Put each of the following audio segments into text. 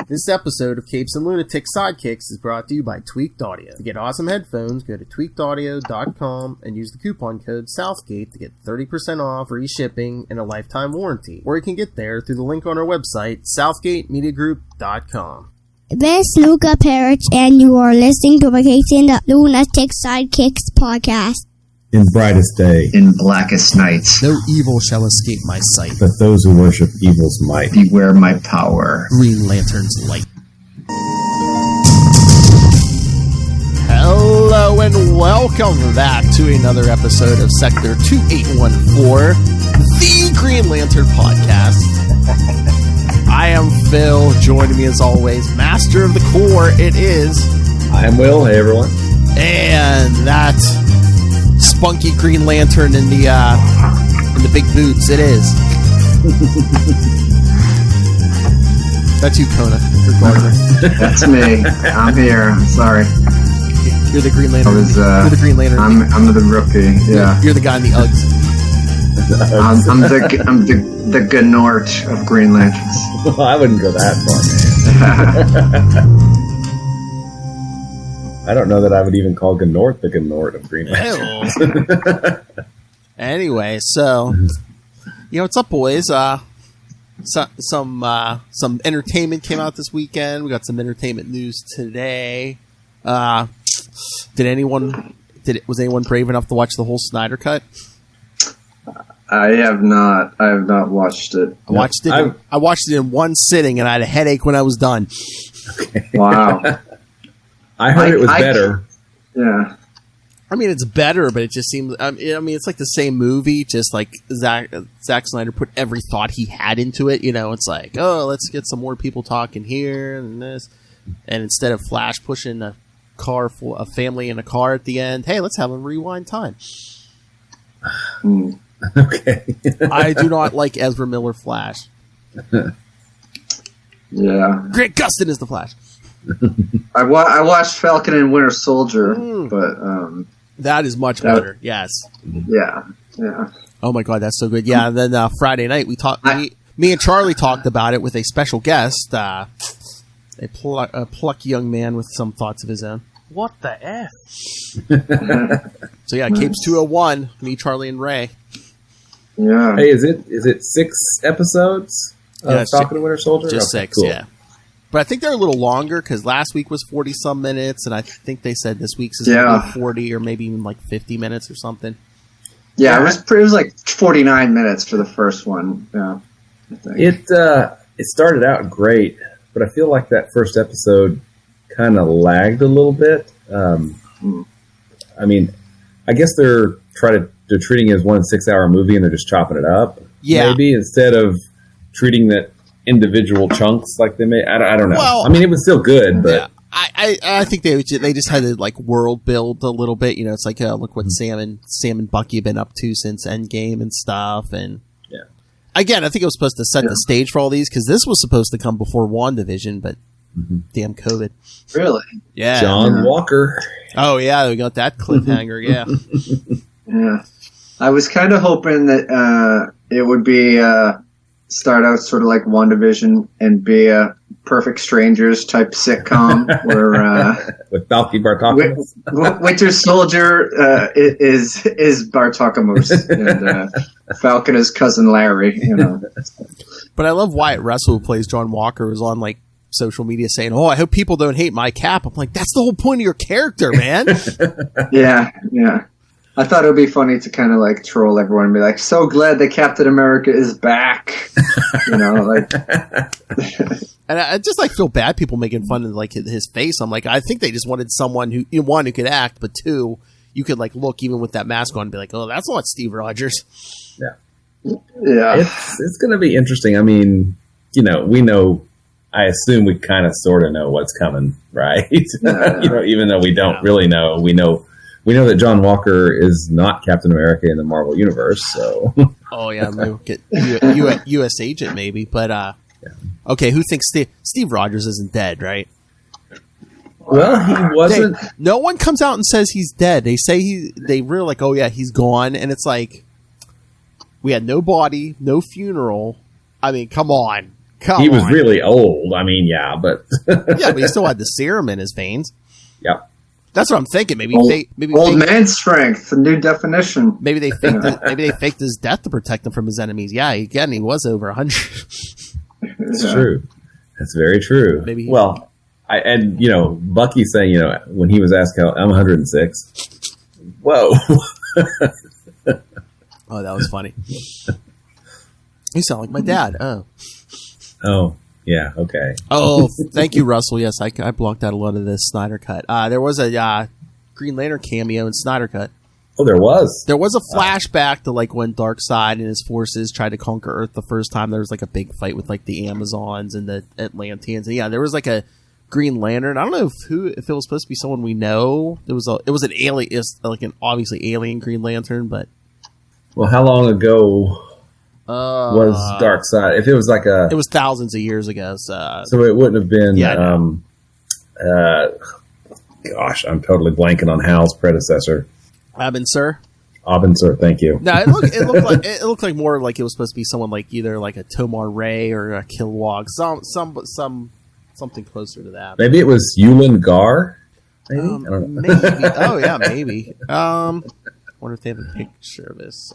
This episode of Capes and Lunatics Sidekicks is brought to you by Tweaked Audio. To get awesome headphones, go to tweakedaudio.com and use the coupon code Southgate to get 30% off, free shipping, and a lifetime warranty. Or you can get there through the link on our website, southgatemediagroup.com. This is Luca Perich, and you are listening to the Capes and Lunatic Sidekicks podcast. In brightest day, in blackest nights, no evil shall escape my sight, but those who worship evil's might. Beware my power. Green Lantern's light. Hello and welcome back to another episode of Sector 2814, the Green Lantern podcast. I am Phil. Joining me as always, Master of the Core. It is. I am Will. Hey everyone. And that spunky Green Lantern in the big boots. It is. That's you, Kona. Or Gardner. That's me. I'm here. I'm sorry. You're the Green Lantern. You're the Green Lantern. I'm the rookie. Yeah. You're the guy in the Uggs. I'm the Gnort of Green Lanterns. Well, I wouldn't go that far, man. I don't know that I would even call Gnort the Gnort of Green Lantern. Anyway, so what's up, boys? Some entertainment came out this weekend. We got some entertainment news today. Was anyone brave enough to watch the whole Snyder Cut? I have not watched it. I watched it in one sitting, and I had a headache when I was done. Okay. Wow. I heard it was better. Yeah. I mean, it's better, but it just seems... I mean, it's like the same movie, just like Zack Snyder put every thought he had into it. You know, it's like, oh, let's get some more people talking here and this. And instead of Flash pushing a family in a car at the end, hey, let's have a rewind time. Okay. I do not like Ezra Miller Flash. Yeah. Grant Gustin is the Flash. I watched Falcon and Winter Soldier, but that is much better. Yes. Yeah. Oh my god, that's so good. Yeah. And then Friday night me and Charlie talked about it with a special guest, a plucky young man with some thoughts of his own. What the F? So yeah, Capes 201. Me, Charlie, and Ray. Yeah. Hey, is it 6 episodes of Falcon and Winter Soldier? Just 6, cool. Yeah. But I think they're a little longer because last week was 40-some minutes, and I think they said this week's is going to be 40 or maybe even like 50 minutes or something. Yeah, it was like 49 minutes for the first one. Yeah, I think. It started out great, but I feel like that first episode kind of lagged a little bit. I mean, I guess they're treating it as one 6-hour movie and they're just chopping it up. Yeah. Maybe instead of treating that individual chunks like they may. I don't know. Well, I mean, it was still good, but yeah. I think they just had to like world build a little bit. You know, it's like look what Sam and Bucky have been up to since Endgame and stuff. And yeah, again, I think it was supposed to set the stage for all these because this was supposed to come before WandaVision, but damn COVID. Really? Yeah. John Walker. Oh yeah, we got that cliffhanger. Yeah. Yeah. I was kind of hoping that it would be. Start out sort of like WandaVision and be a Perfect Strangers type sitcom where with Valky Bartokamos. Winter Soldier is Bartokamos and Falcon is cousin Larry. You know. But I love Wyatt Russell, who plays John Walker, was on like social media saying, "Oh, I hope people don't hate my cap." I'm like, that's the whole point of your character, man. Yeah. I thought it would be funny to kind of like troll everyone and be like, "So glad that Captain America is back," you know, like. And I just like feel bad people making fun of like his face. I'm like, I think they just wanted someone who one who could act, but two, you could like look even with that mask on and be like, "Oh, that's not Steve Rogers." Yeah. It's going to be interesting. I mean, we know. I assume we kind of sort of know what's coming, right? Yeah. Even though we don't really know, we know that John Walker is not Captain America in the Marvel Universe, so... Oh, yeah, maybe we'll get U.S. Agent, maybe, but, okay, who thinks Steve Rogers isn't dead, right? Well, he wasn't... No one comes out and says he's dead. They say they really like, oh, yeah, he's gone, and it's like, we had no body, no funeral. I mean, come on. Come he was on. really old. I mean, yeah, but Yeah, but he still had the serum in his veins. yeah. That's what I'm thinking. Maybe Old man strength, a new definition. maybe they faked his death to protect him from his enemies. Yeah, again, he was over 100. It's true. That's very true. Maybe he- well, and Bucky saying, when he was asked how I'm 106. Whoa. Oh, that was funny. You sound like my dad. Oh. Oh, yeah. Okay. Oh, thank you, Russell. Yes, I blocked out a lot of this Snyder Cut. There was a Green Lantern cameo in Snyder Cut. Oh, there was. There was a flashback to like when Darkseid and his forces tried to conquer Earth the first time. There was like a big fight with like the Amazons and the Atlanteans. And yeah, there was like a Green Lantern. I don't know if it was supposed to be someone we know. It was an alien, like an obviously alien Green Lantern, but Well, how long ago was Darkseid? If it was like it was thousands of years ago. So it wouldn't have been. Yeah, Gosh, I'm totally blanking on Hal's predecessor. Sir. Sir, thank you. No, it looked like more like it was supposed to be someone like either like a Tomar Ray or a Kilowog, something closer to that. Maybe it was Yulin Gar. Maybe I don't know. Maybe. Oh yeah, maybe. Wonder if they have a picture of this.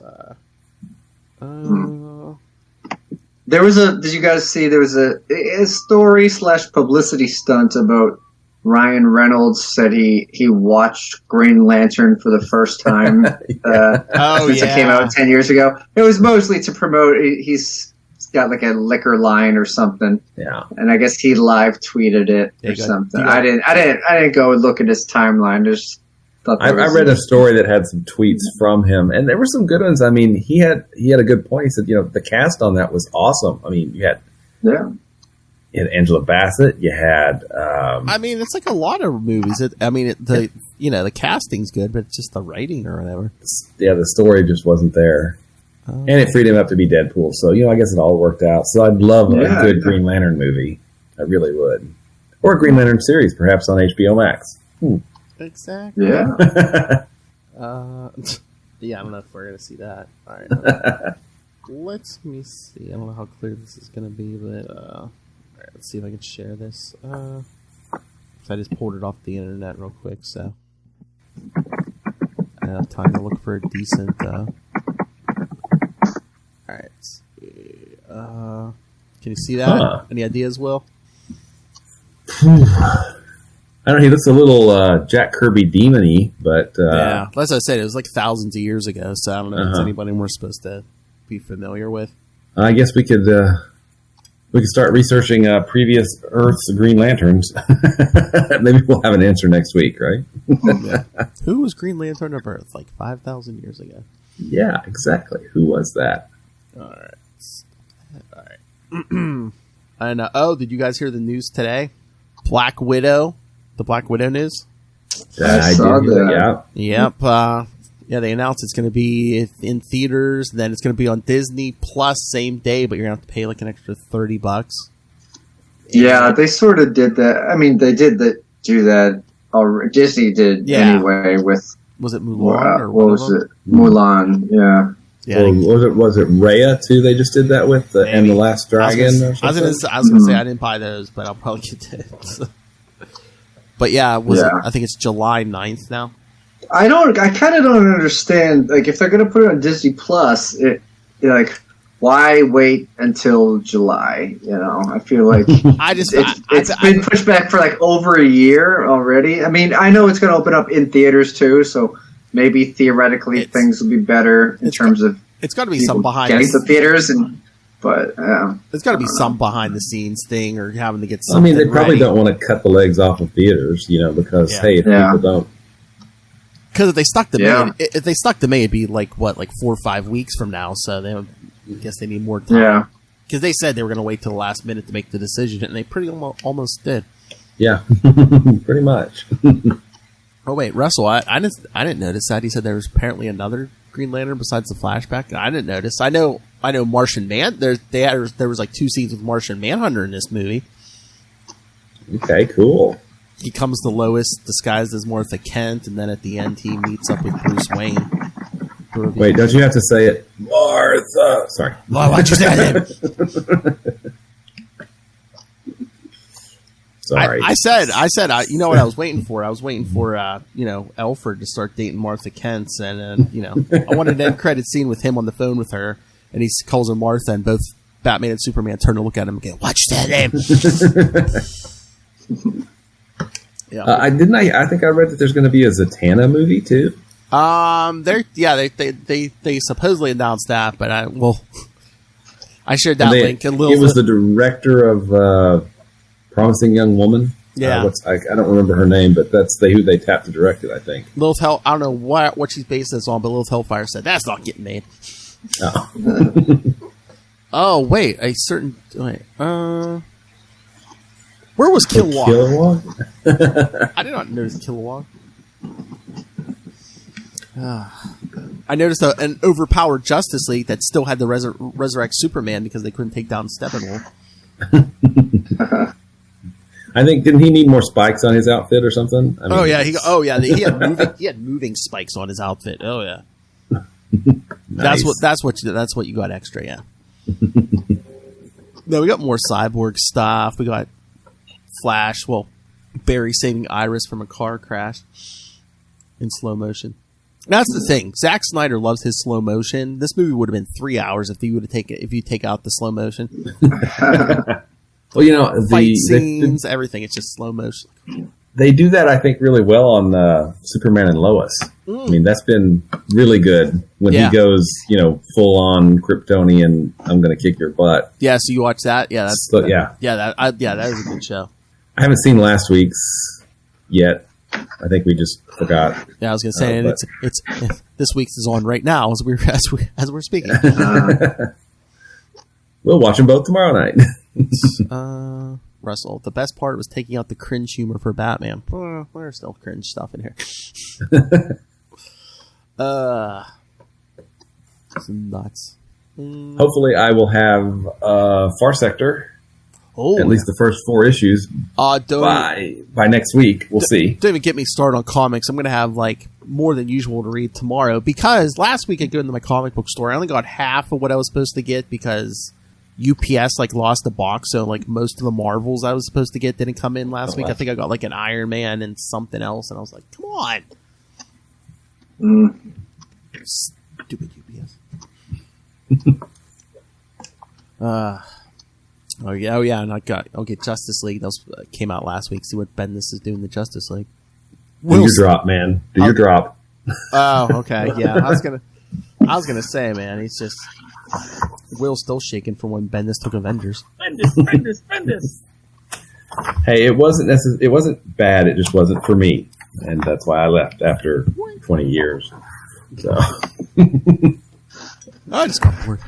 Did you guys see there was a story / publicity stunt about Ryan Reynolds said he watched Green Lantern for the first time since it came out 10 years ago. It was mostly to promote. He's got like a liquor line or something. Yeah, and I guess he live tweeted it or something. I didn't go and look at his timeline. Just thought I read a story that had some tweets from him, and there were some good ones. I mean, he had a good point. He said, the cast on that was awesome. I mean, you had Angela Bassett. You had. I mean, it's like a lot of movies. The casting's good, but it's just the writing or whatever. Yeah, the story just wasn't there, and it freed him up to be Deadpool. So I guess it all worked out. So I'd love a good Green Lantern movie. I really would, or a Green Lantern series, perhaps on HBO Max. Exactly. Yeah. Yeah, I don't know if we're gonna see that. All right. Let me see. I don't know how clear this is gonna be, but all right, let's see if I can share this. So I just pulled it off the internet real quick, so I have time to look for a decent. All right. Can you see that? Any ideas, Will? I don't know. He looks a little Jack Kirby demon-y, but yeah, as I said, it was like thousands of years ago, so I don't know if it's anybody we're supposed to be familiar with. I guess we could start researching previous Earth's Green Lanterns. Maybe we'll have an answer next week, right? Yeah. Who was Green Lantern of Earth like 5,000 years ago? Yeah, exactly. Who was that? All right. And did you guys hear the news today? Black Widow. The Black Widow news? I saw that. Yeah. Yep. They announced it's going to be in theaters, then it's going to be on Disney Plus same day, but you're going to have to pay like an extra $30. Yeah, they sort of did that. I mean, they did do that. Disney did anyway with. Was it Mulan or what was it? Mulan. Yeah. Yeah. Was it Raya too? They just did that with and the Last Dragon. I was going to say I didn't buy those, but I'll probably get those. But yeah, I think it's July 9th now. I kind of don't understand. Like, if they're going to put it on Disney Plus, why wait until July? I feel like it's been pushed back for like over a year already. I mean, I know it's going to open up in theaters too, so maybe theoretically things will be better in terms of. It's got to be some behind getting the theaters But there's got to be some behind the scenes thing or having to get something. I mean, they probably don't want to cut the legs off of theaters, because if people don't. Because if they stuck to May, it'd be like 4 or 5 weeks from now. So I guess they need more time. Yeah. Because they said they were going to wait till the last minute to make the decision, and they pretty almost did. Yeah, pretty much. Oh wait, Russell, I didn't notice that. He said there was apparently another Green Lantern besides the flashback. I didn't notice. I know Martian Man. There was like 2 scenes with Martian Manhunter in this movie. Okay, cool. He comes to Lois disguised as Martha Kent, and then at the end he meets up with Bruce Wayne. Wait, don't you have to say it, Martha? Sorry. Why, why'd you say that? Sorry. I said, you know what I was waiting for? I was waiting for, Alfred to start dating Martha Kent, and I wanted an end credit scene with him on the phone with her, and he calls her Martha, and both Batman and Superman turn to look at him and go, "What's that name?" Yeah. I think I read that there's going to be a Zatanna movie too. They supposedly announced that, but I shared that link. It was the director of Promising Young Woman. Yeah, I don't remember her name, but that's who they tapped to direct it. I think. Lilith Hell. I don't know what she's based this on, but Lilith Hellfire said that's not getting made. Oh. Oh wait, where was Kilowog? Kilowog? I did not notice Kilowog. I noticed an overpowered Justice League that still had the resurrect Superman because they couldn't take down Steppenwolf. I think didn't he need more spikes on his outfit or something? I mean, he had moving spikes on his outfit. Oh yeah, nice. that's what you got extra. Yeah. No, we got more Cyborg stuff. We got Flash. Well, Barry saving Iris from a car crash in slow motion. That's the thing. Zack Snyder loves his slow motion. This movie would have been 3 hours if you take out the slow motion. Well, fight scenes, everything. It's just slow motion. They do that, I think, really well on Superman and Lois. I mean, that's been really good when he goes, full on Kryptonian. I'm going to kick your butt. Yeah, so you watch that? Yeah, that is a good show. I haven't seen last week's yet. I think we just forgot. Yeah, I was going to say, and it's this week's is on right now as we're speaking. We'll watch them both tomorrow night. Russell, the best part was taking out the cringe humor for Batman. There's still cringe stuff in here. It's nuts. Hopefully, I will have Far Sector. At least the first 4 issues by next week. We'll see. Don't even get me started on comics. I'm going to have more than usual to read tomorrow because last week I go into my comic book store. I only got half of what I was supposed to get because UPS lost a box, so most of the Marvels I was supposed to get didn't come in last week. I think I got an Iron Man and something else, and I was like, "Come on, stupid UPS." Oh yeah, and I'll get Justice League. Those came out last week. See what Bendis is doing the Justice League. Do your drop, man. Do your drop. Oh, okay, yeah. I was gonna say, man, he's just Will's still shaking from when Bendis took Avengers. Bendis. Hey, it wasn't bad. It just wasn't for me, and that's why I left after 20 years. So I just got bored.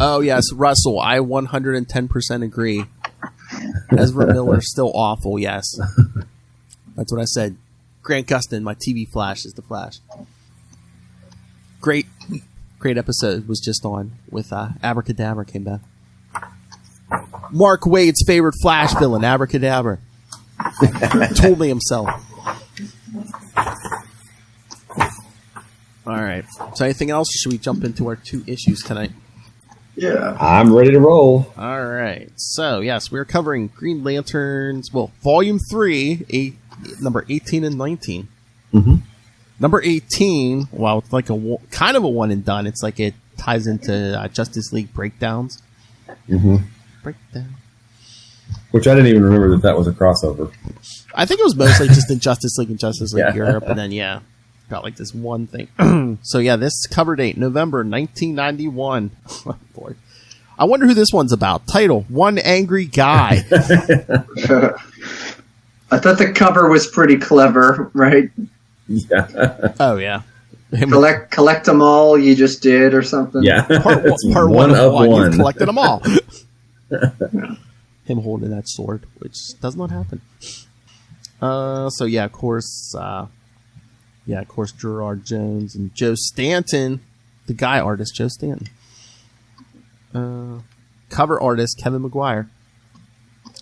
Oh yes, Russell, I 110% agree. Ezra Miller's still awful. Yes, that's what I said. Grant Gustin, my TV Flash, is the Flash. Great episode was just on with Abracadabra came back. Mark Wade's favorite Flash villain, Abracadabra, told me himself. All right. So, anything else, or should we jump into our 2 issues tonight? Yeah, I'm ready to roll. All right. So, yes, we're covering Green Lanterns. Well, Volume 3, number 18 and 19. Mm-hmm. Number 18, well, it's kind of a one and done. It's it ties into Justice League breakdowns. Mm-hmm. Breakdown. Which I didn't even remember that was a crossover. I think it was mostly just in Justice League and Justice League Europe, and then got this one thing. So this cover date, November 1991. Oh, boy. I wonder who this one's about. Title: One Angry Guy. I thought the cover was pretty clever, right? Yeah. Oh yeah. Collect them all. You just did, or something. Yeah. Part one of one. You collected them all. Him holding that sword, which does not happen. Of course, Gerard Jones and Joe Stanton, the Guy artist, Joe Stanton. Cover artist Kevin Maguire,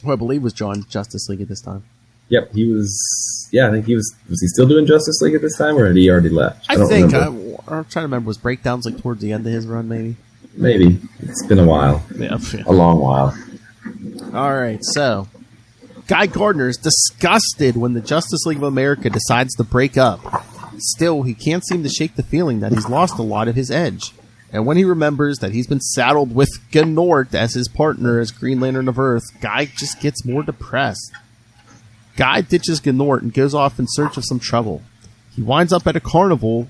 who I believe was drawing Justice League at this time. Yep, he was. Yeah, I think he was. Was he still doing Justice League at this time, or had he already left? I think. I'm trying to remember. Was breakdowns towards the end of his run, maybe? Maybe. It's been a while. Yeah. A long while. All right, so Guy Gardner is disgusted when the Justice League of America decides to break up. Still, he can't seem to shake the feeling that he's lost a lot of his edge. And when he remembers that he's been saddled with Gnort as his partner as Green Lantern of Earth, Guy just gets more depressed. Guy ditches Gnort and goes off in search of some trouble. He winds up at a carnival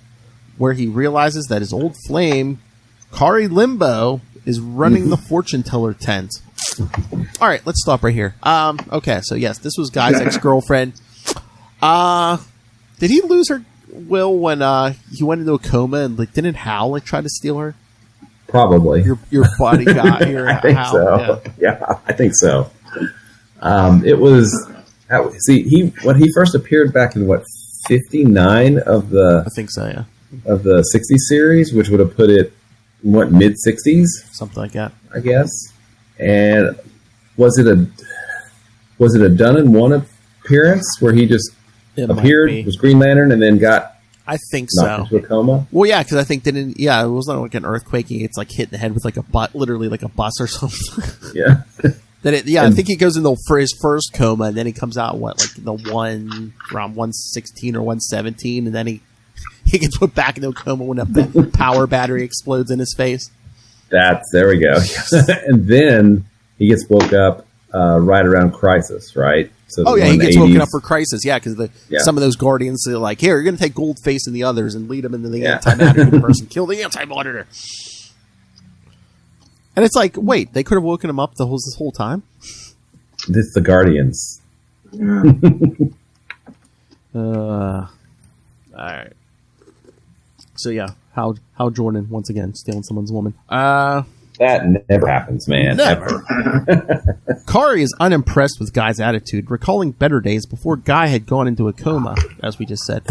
where he realizes that his old flame, Kari Limbo, is running the fortune teller tent. All right, let's stop right here. Okay, so yes, this was Guy's ex-girlfriend. Did he lose her will when he went into a coma and didn't Hal try to steal her? Probably. Your buddy guy here. I think Hal, so. Yeah, I think so. It was when he first appeared back in 59 of the I think so, yeah. Of the 60s series, which would have put it mid 60s, something like that, I guess. And was it a done in one appearance where he just appeared, was Green Lantern, and then got knocked into a coma? Well, yeah, because I think it wasn't like an earthquake. It's like hit in the head with literally like a bus or something. Yeah. I think he goes into for his first coma, and then he comes out around 116 or 117, and then he gets put back into a coma when a power battery explodes in his face. There we go. And then he gets woke up right around Crisis, right? So he gets woken up for Crisis, yeah, because some of those Guardians are like, here, you're going to take Goldface and the others and lead them into the antimatter universe and kill the Anti-Monitor. And it's like, wait, they could have woken him up this whole time? It's the Guardians. Yeah. All right. So yeah, Hal Jordan once again stealing someone's woman. That never happens, man. Never. Kari is unimpressed with Guy's attitude, recalling better days before Guy had gone into a coma, as we just said.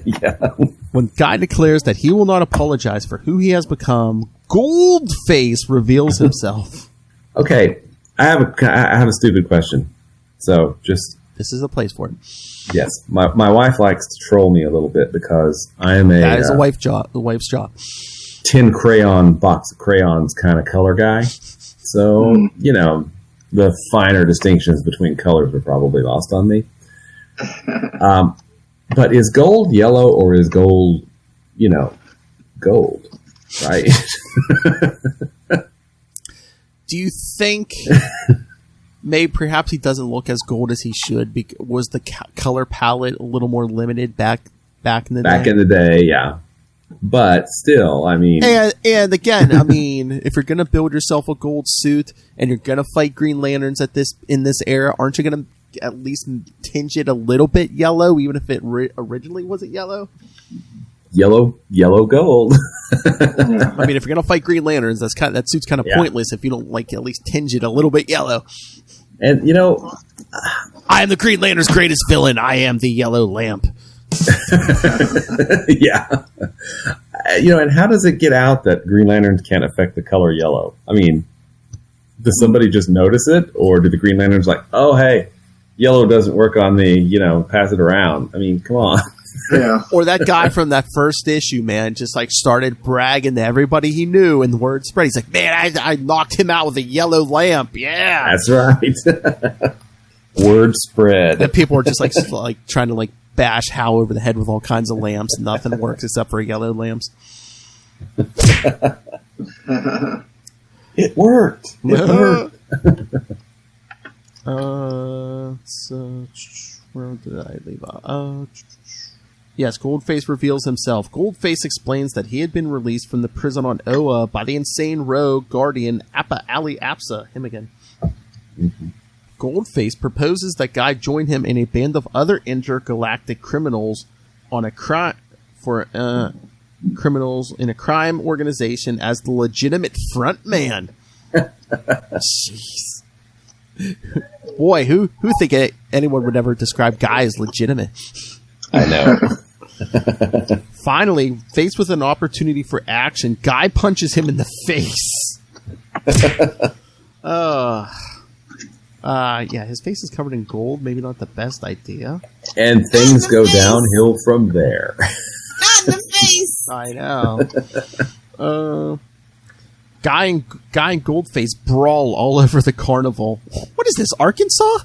Yeah. When Guy declares that he will not apologize for who he has become, Goldface reveals himself. Okay, I have a stupid question. So this is a place for it. Yes, my wife likes to troll me a little bit because I am that is the wife's job. 10 crayon box of crayons kind of color guy. So, the finer distinctions between colors are probably lost on me. But is gold yellow or is gold, gold, right? Do you think perhaps he doesn't look as gold as he should? Was the color palette a little more limited back in the day? Back in the day, yeah. But still, I mean... And again, I mean, if you're going to build yourself a gold suit and you're going to fight Green Lanterns in this era, aren't you going to at least tinge it a little bit yellow, even if it originally wasn't yellow? Yellow gold. I mean, if you're going to fight Green Lanterns, that suit's kind of pointless if you don't at least tinge it a little bit yellow. And, I am the Green Lantern's greatest villain. I am the yellow lamp. Yeah. And how does it get out that Green Lanterns can't affect the color yellow? I mean, does somebody just notice it? Or do the Green Lanterns oh, hey, yellow doesn't work on me, pass it around? I mean, come on. Yeah. Or that guy from that first issue, man, just started bragging to everybody he knew, and the word spread. He's like, man, I knocked him out with a yellow lamp. Yeah. That's right. Word spread. And people are just trying to bash Hal over the head with all kinds of lamps. Nothing works except for yellow lamps. It worked. So where did I leave off? Yes, Goldface reveals himself. Goldface explains that he had been released from the prison on Oa by the insane rogue guardian Appa Ali Apsa. Him again. Mm-hmm. Goldface proposes that Guy join him in a band of other intergalactic criminals criminals in a crime organization as the legitimate front man. Jeez. Boy, who think anyone would ever describe Guy as legitimate? I know. Finally, faced with an opportunity for action, Guy punches him in the face. His face is covered in gold. Maybe not the best idea. And things go downhill from there. Not in the face! I know. Guy and Goldface brawl all over the carnival. What is this, Arkansas?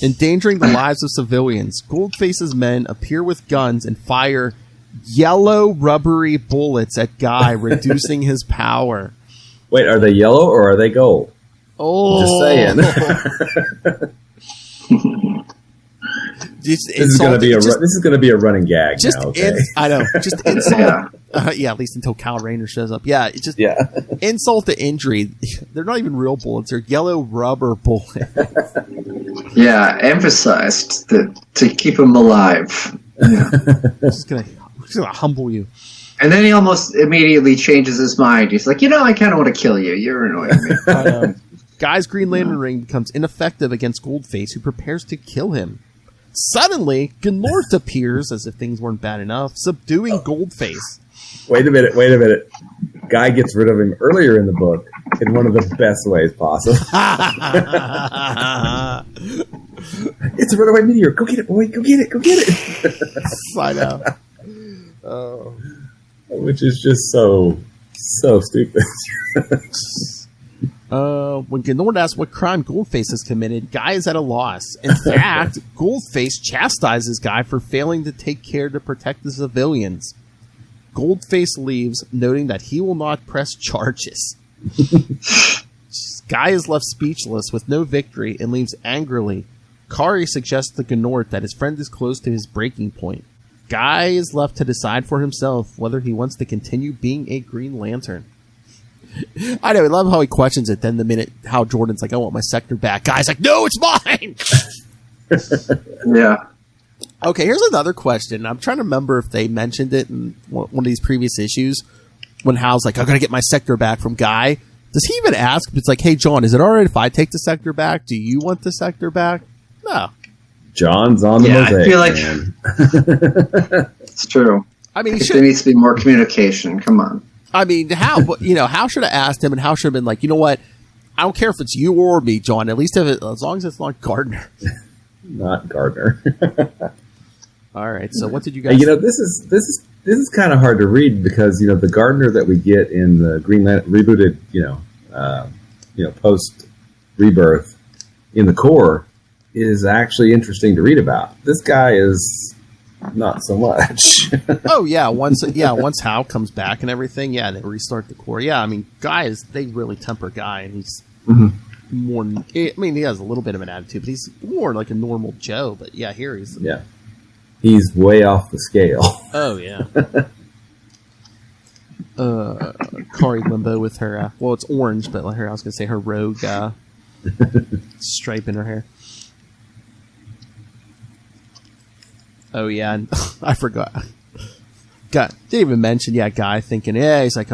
Endangering the lives of civilians, Goldface's men appear with guns and fire yellow rubbery bullets at Guy, reducing his power. Wait, are they yellow or are they gold? Oh, just saying. This is going to be a running gag. Just now, okay? I know. Just insult. At least until Kyle Rayner shows up. Yeah, it's just insult to injury. They're not even real bullets. They're yellow rubber bullets. Yeah, emphasized to keep him alive. Yeah. Just gonna humble you. And then he almost immediately changes his mind. He's like, I kind of want to kill you. You're annoying me. Guy's Green Lantern ring becomes ineffective against Goldface, who prepares to kill him. Suddenly, Gnort appears, as if things weren't bad enough, subduing Goldface. Wait a minute. Guy gets rid of him earlier in the book in one of the best ways possible. It's a runaway meteor. Go get it, boy. Go get it. I know. Which is just so stupid. When Gnort asks what crime Goldface has committed, Guy is at a loss. In fact, Goldface chastises Guy for failing to take care to protect the civilians. Goldface leaves, noting that he will not press charges. Guy is left speechless with no victory and leaves angrily. Kari suggests to Gnort that his friend is close to his breaking point. Guy is left to decide for himself whether he wants to continue being a Green Lantern. I know, I love how he questions it. Then the minute Hal Jordan's like, I want my sector back. Guy's like, no, it's mine! Yeah. Okay, here's another question. I'm trying to remember if they mentioned it in one of these previous issues when Hal's like, I'm going to get my sector back from Guy. Does he even ask? It's like, hey, John, is it all right if I take the sector back? Do you want the sector back? No. John's on the mosaic. I feel like it's true. I mean, there needs to be more communication. Come on. I mean, Hal should have asked him, and Hal should have been like, you know what? I don't care if it's you or me, John. At least as long as it's not Gardner. Not Gardner. All right. So what did you guys? This is kind of hard to read because the Gardner that we get in the Green Lantern rebooted, post rebirth in the core is actually interesting to read about. This guy is not so much. Oh yeah, once Hal comes back and everything, they restart the core. Yeah, I mean, they really temper Guy, and he's more. I mean, he has a little bit of an attitude, but he's more like a normal Joe. But yeah, here he's he's way off the scale. Oh yeah. Kari Limbo with her. Well, it's orange, but I was gonna say her rogue stripe in her hair. Oh yeah, and I forgot. Didn't even mention. Guy thinking, he's like,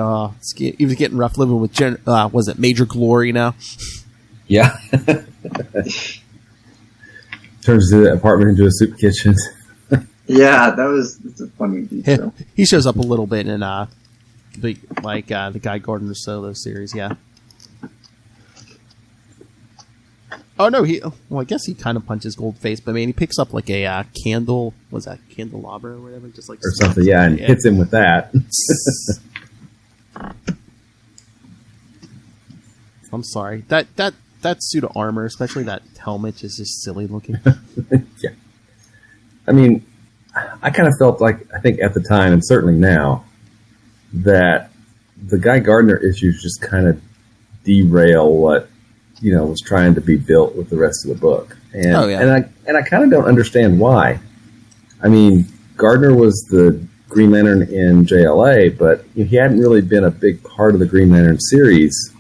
he was getting rough living with was it Major Glory now? Yeah. Turns the apartment into a soup kitchen. Yeah, that's a funny detail. He shows up a little bit in the Guy Gardner solo series. Yeah. Oh no, I guess he kind of punches Goldface, but he picks up like a candle. Was that candelabra or whatever? Just like or something, and hits him with that. I'm sorry. That suit of armor, especially that helmet, is just silly looking. Yeah. I mean, I kind of felt like, I think at the time, and certainly now, that the Guy Gardner issues just kind of derail what was trying to be built with the rest of the book. And I kind of don't understand why. I mean, Gardner was the Green Lantern in JLA, but he hadn't really been a big part of the Green Lantern series.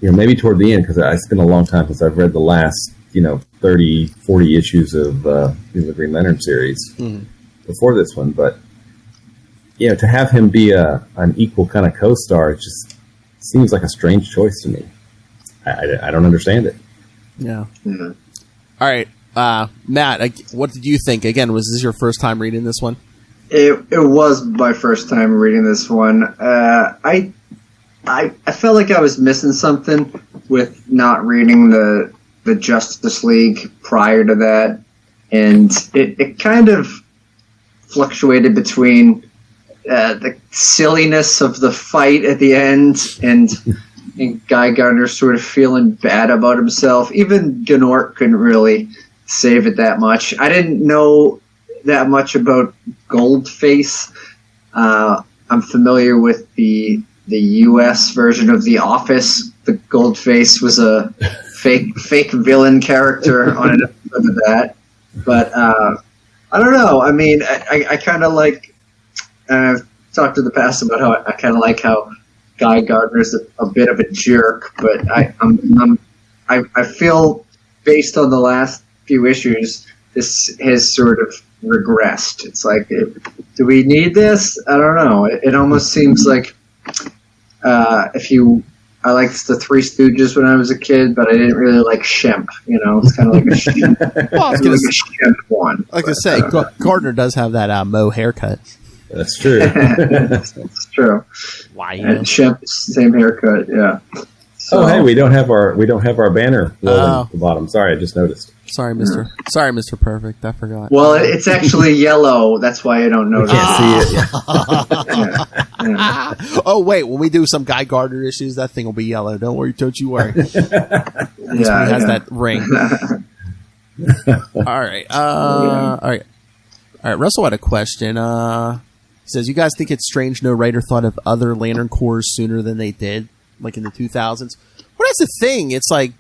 Maybe toward the end, because it's been a long time since I've read the last, 30, 40 issues of the Green Lantern series before this one. But, to have him be an equal kind of co-star, it just seems like a strange choice to me. I don't understand it. Yeah. Mm-hmm. All right, Matt. What did you think? Again, was this your first time reading this one? It was my first time reading this one. I felt like I was missing something with not reading the Justice League prior to that, and it kind of fluctuated between the silliness of the fight at the end, and Guy Gardner sort of feeling bad about himself. Even Gnort couldn't really save it that much. I didn't know that much about Goldface. I'm familiar with the U.S. version of The Office. The Goldface was a fake villain character on an episode of that. But I don't know. I mean, I kind of like. I've talked in the past about how I kind of like how Guy Gardner's a bit of a jerk, but I feel based on the last few issues, this has sort of regressed. It's like, do we need this? I don't know. It almost seems like I liked the Three Stooges when I was a kid, but I didn't really like Shemp. It's kind of like a Shemp. Well, I was gonna like a Shemp one. Like I say, Gardner does have that Mo haircut. That's true. That's true. Why? And Shemp, same haircut. Yeah. So, hey, we don't have our banner at the bottom. Sorry, I just noticed. Sorry, Mr. Perfect. I forgot. Well, it's actually yellow. That's why I don't notice. Can't see it. Yeah. Oh wait, when we do some Guy Gardner issues, that thing will be yellow. Don't worry, don't you worry. He has that ring. All right. All right. Russell had a question. He says, "You guys think it's strange no writer thought of other Lantern Corps sooner than they did, like in the 2000s?" Well, that's the thing. It's like,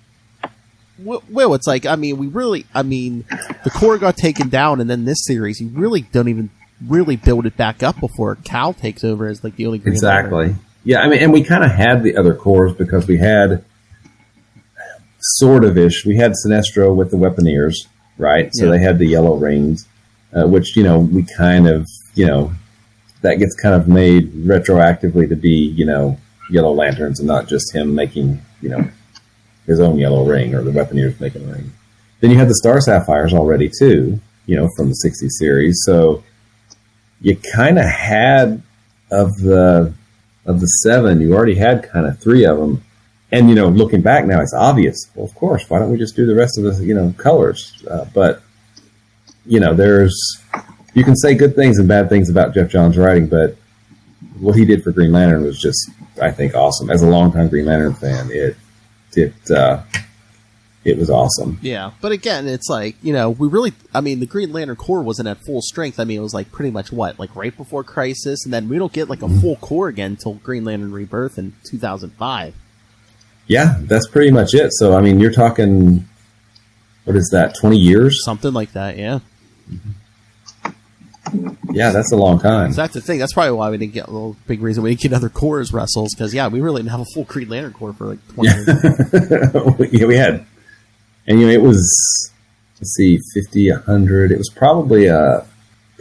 well, it's like, the Corps got taken down, and then this series, you really don't even really build it back up before Cal takes over as like the only Green Exactly. Lantern. Yeah, and we kind of had the other Corps because we had sort of ish. We had Sinestro with the Weaponeers, right? So they had the yellow rings, which we kind of that gets kind of made retroactively to be Yellow Lanterns and not just him making his own yellow ring or the Weaponeers making a ring. Then you had the Star Sapphires already too, from the 60s series. So you kind of had of the 7, you already had kind of 3 of them. And looking back now, it's obvious. Well, of course, why don't we just do the rest of the colors? But you can say good things and bad things about Jeff Johns' writing, but what he did for Green Lantern was just, I think, awesome. As a longtime Green Lantern fan, it was awesome. Yeah, but again, it's like, the Green Lantern Corps wasn't at full strength. It was like pretty much right before Crisis, and then we don't get like a full Corps again until Green Lantern Rebirth in 2005. Yeah, that's pretty much it. So, you're talking, what is that, 20 years? Something like that, yeah. Yeah, that's a long time. So that's the thing. That's probably why we didn't get a big reason we didn't get other Corps as Russells, because, we really didn't have a full Green Lantern Corps for like 20 years. Yeah, we had. And, it was, 50, 100. It was probably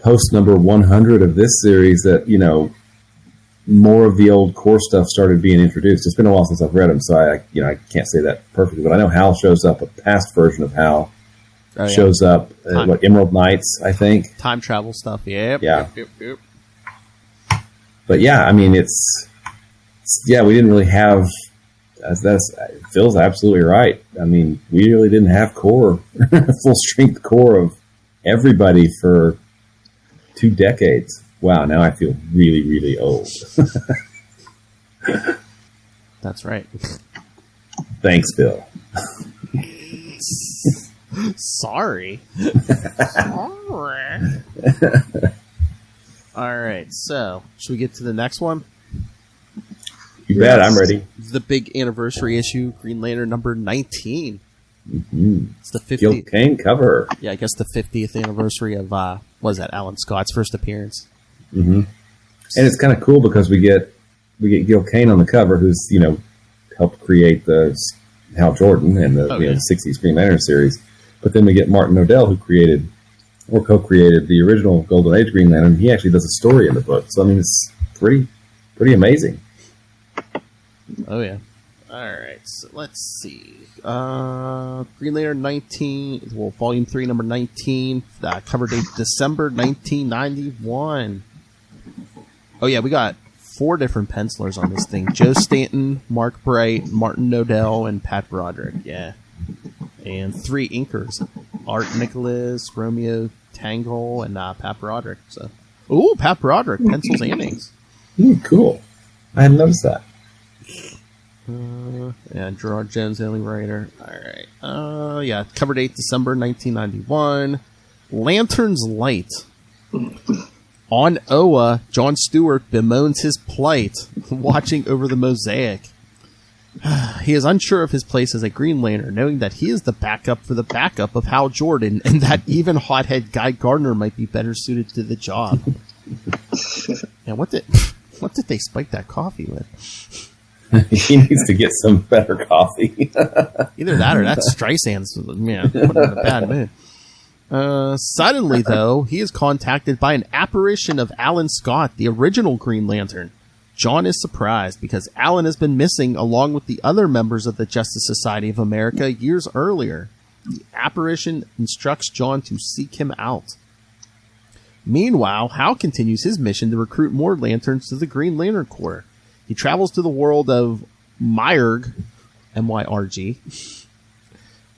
post number 100 of this series that, more of the old Corps stuff started being introduced. It's been a while since I've read them, so I can't say that perfectly, but I know Hal shows up, a past version of Hal shows up, Emerald Knights, I think. Time travel stuff, yep. Yeah. Yep. But yeah, we didn't really have, Phil's absolutely right. We really didn't have Corps, full strength Corps of everybody for 2 decades. Wow, now I feel really, really old. That's right. Thanks, Phil. Sorry. All right, so should we get to the next one? You bet, I'm ready. The big anniversary issue, Green Lantern number 19. Mm-hmm. It's the 50th. Gil Kane cover. Yeah, I guess the 50th anniversary of Alan Scott's first appearance. Mm-hmm. And it's kind of cool because we get Gil Kane on the cover, who's helped create the Hal Jordan and the 60s Green Lantern series. But then we get Martin Odell, who created or co-created the original Golden Age Green Lantern. He actually does a story in the book, so it's pretty amazing. Oh yeah. All right, so let's see. Green Lantern 19, Volume 3, number 19. Cover date December 1991. Oh yeah, we got 4 different pencilers on this thing: Joe Stanton, Mark Bright, Martin Odell, and Pat Broderick. Yeah. And 3 inkers: Art Nicholas, Romeo Tangle, and Pat Broderick. So Ooh, Pat Broderick, pencils and inks. Cool. I hadn't noticed that. Yeah, Gerard Jones, only writer. All right. Yeah, cover date December 1991. Lantern's Light. On Oa, Jon Stewart bemoans his plight, watching over the mosaic. He is unsure of his place as a Green Lantern, knowing that he is the backup for the backup of Hal Jordan, and that even hothead Guy Gardner might be better suited to the job. And what did they spike that coffee with? He needs to get some better coffee. Either that or that's Streisand's. Yeah, put him in a bad mood. Suddenly, though, he is contacted by an apparition of Alan Scott, the original Green Lantern. John is surprised because Alan has been missing along with the other members of the Justice Society of America years earlier. The apparition instructs John to seek him out. Meanwhile, Hal continues his mission to recruit more lanterns to the Green Lantern Corps. He travels to the world of Myrg, M-Y-R-G,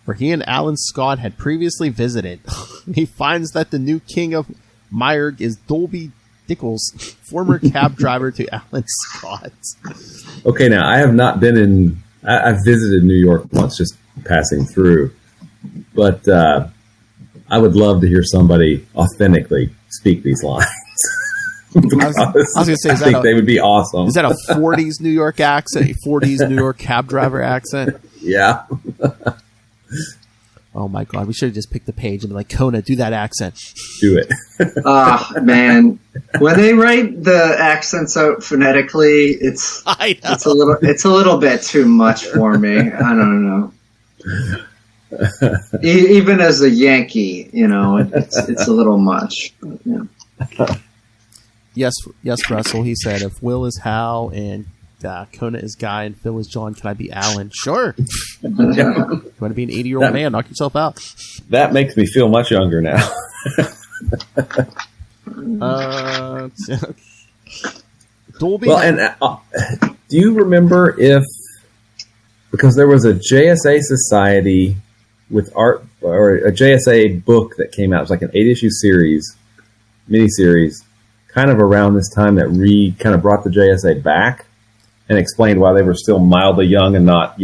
where he and Alan Scott had previously visited. He finds that the new king of Myrg is Dolby Dickles, former cab driver to Alan Scott. Okay, now, I have not been I've visited New York once, just passing through. But I would love to hear somebody authentically speak these lines. I was going to say, I think they would be awesome. Is that a 40s New York accent? A 40s New York cab driver accent? Yeah. Oh my God, we should have just picked the page and be like, Kona, do that accent. Do it. Man. When they write the accents out phonetically, it's a little bit too much for me. I don't know. Even as a Yankee, it's a little much. Yeah. Yes, Russell, he said, if Will is Hal and Kona is Guy and Phil is John, can I be Alan? Sure. You want to be an 80-year-old man? Knock yourself out. That makes me feel much younger now. Dolby. Well, and do you remember because there was a JSA Society with art, or a JSA book that came out, it was like an 8-issue miniseries, kind of around this time that kind of brought the JSA back and explained why they were still mildly young and not,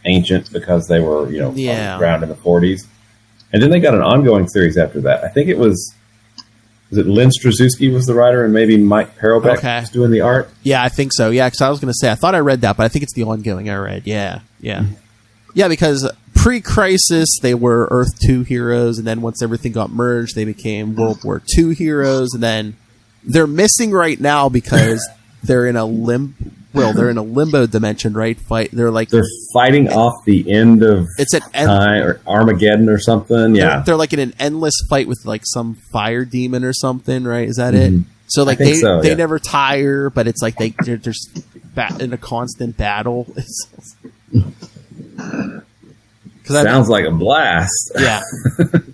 ancient because they were, around in the 40s. And then they got an ongoing series after that. I think it was it Lynn Straczewski was the writer and maybe Mike Perich was doing the art? Yeah, I think so. Yeah, because I was going to say, I thought I read that, but I think it's the ongoing I read. Yeah. Yeah, because pre-Crisis, they were Earth 2 heroes, and then once everything got merged, they became World War II heroes, and then they're missing right now because they're in a limbo dimension, right? They're fighting off the end of time or Armageddon or something. Yeah, they're like in an endless fight with like some fire demon or something, right? Is that it? So like they never tire, but it's like they're just in a constant battle. Sounds like a blast. Yeah.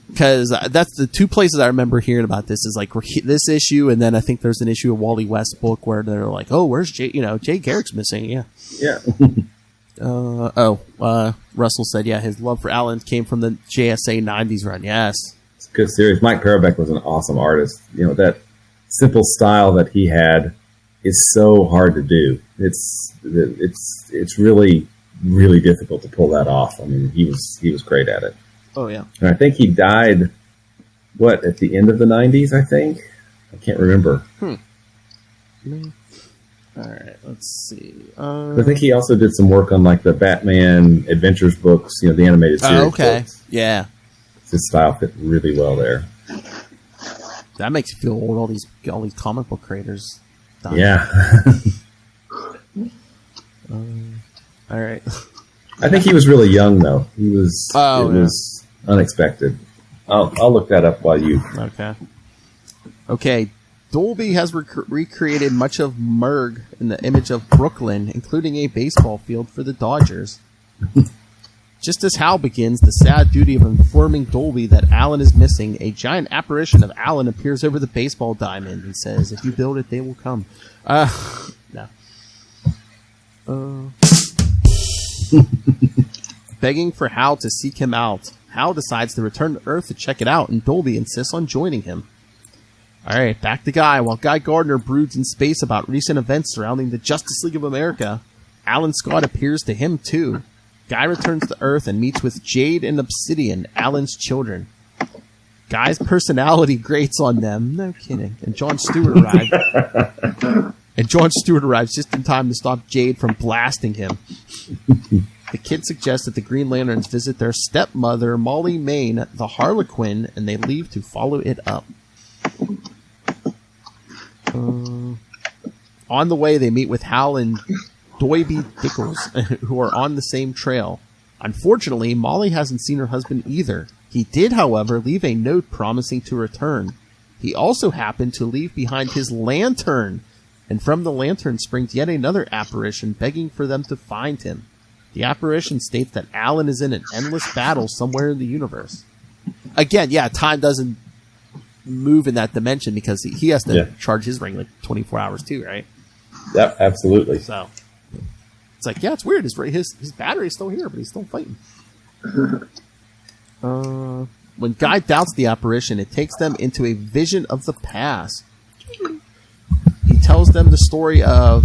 Because that's the two places I remember hearing about this is like this issue, and then I think there's an issue of Wally West's book where they're like, "Oh, where's Jay? Jay Garrick's missing." Yeah. Russell said, "Yeah, his love for Alan came from the JSA '90s run." Yes, it's a good series. Mike Perich was an awesome artist. That simple style that he had is so hard to do. It's really, really difficult to pull that off. I mean, he was great at it. Oh, yeah. And I think he died, at the end of the 90s, I think? I can't remember. All right, let's see. I think he also did some work on, like, the Batman Adventures books, the animated series books. Yeah. His style fit really well there. That makes you feel old, all these comic book creators dying. Yeah. All right. I think he was really young, though. It was unexpected. I'll look that up while you... Okay. Dolby has recreated much of Myrg in the image of Brooklyn, including a baseball field for the Dodgers. Just as Hal begins the sad duty of informing Dolby that Alan is missing, a giant apparition of Alan appears over the baseball diamond and says, "If you build it, they will come." No. Begging for Hal to seek him out, Hal decides to return to Earth to check it out, and Dolby insists on joining him. All right, back to Guy. While Guy Gardner broods in space about recent events surrounding the Justice League of America, Alan Scott appears to him too. Guy returns to Earth and meets with Jade and Obsidian, Alan's children. Guy's personality grates on them. No kidding. And Jon Stewart arrives just in time to stop Jade from blasting him. The kid suggests that the Green Lanterns visit their stepmother, Molly Mayne, the Harlequin, and they leave to follow it up. On the way, they meet with Hal and Doiby Dickles, who are on the same trail. Unfortunately, Molly hasn't seen her husband either. He did, however, leave a note promising to return. He also happened to leave behind his lantern, and from the lantern springs yet another apparition begging for them to find him. The apparition states that Alan is in an endless battle somewhere in the universe. Again, yeah, time doesn't move in that dimension because he has to charge his ring like 24 hours too, right? Yep, absolutely. So it's like, yeah, it's weird. His battery's still here, but he's still fighting. When Guy doubts the apparition, it takes them into a vision of the past. He tells them the story of